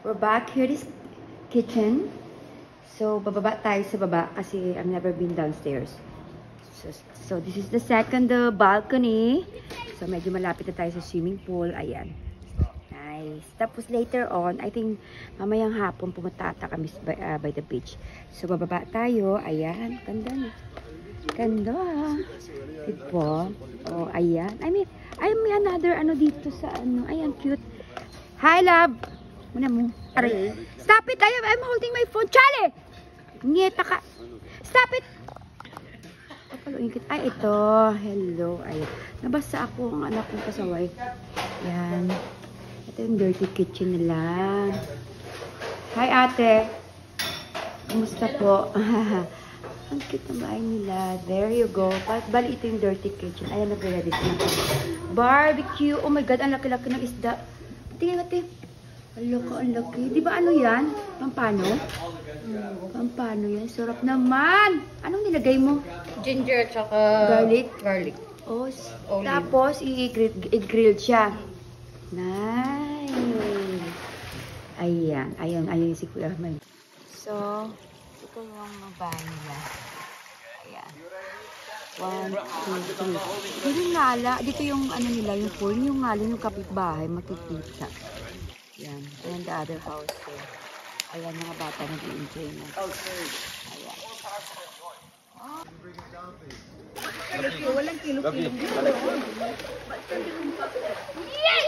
We're back. Here is kitchen. So, bababa tayo sa baba kasi I've never been downstairs. So this is the second balcony. So, medyo malapit na tayo sa swimming pool. Ayan. Nice. Tapos later on, I think mamayang hapon pumunta kami by the beach. So, bababa tayo. Ayan. Ganda na. Ganda. Diba? Oh, ayan. I mean, may another ano dito sa ano. Ayan, cute. Hi, love. Muna mo. Aray. Stop it. I'm holding my phone. Chale! Ngeta ka. Stop it. Ay, ito. Hello. Ayan. Nabasa ako ang anak kong kasaway. Yan. Ito yung dirty kitchen nila. Hi, ate. Kumusta po? Ang cute na bahay nila. There you go. Bali, ito yung dirty kitchen. Ayan, nag-ready na. Barbecue. Oh my God, ang laki-laki ng isda. Tingnan natin. Ang laki. Di ba ano yan? Pampano? Pampano yan. Sarap naman. Anong nilagay mo? Ginger tsaka garlic. Oh, tapos i-grill siya. Nice. Ayan. Ayan si Kuya Ahmed. So, ito yung bahay nila. Ayan. 1, 2, 3. Dito yung ngala. Dito yung ano nila, yung pool. Yung ngala, yung kapitbahay. Makikita. Ayan. Ayan the other house there. Ayan, mga bata nag-i-enjoy na. Ayan. Walang kilo-kilo. Yay!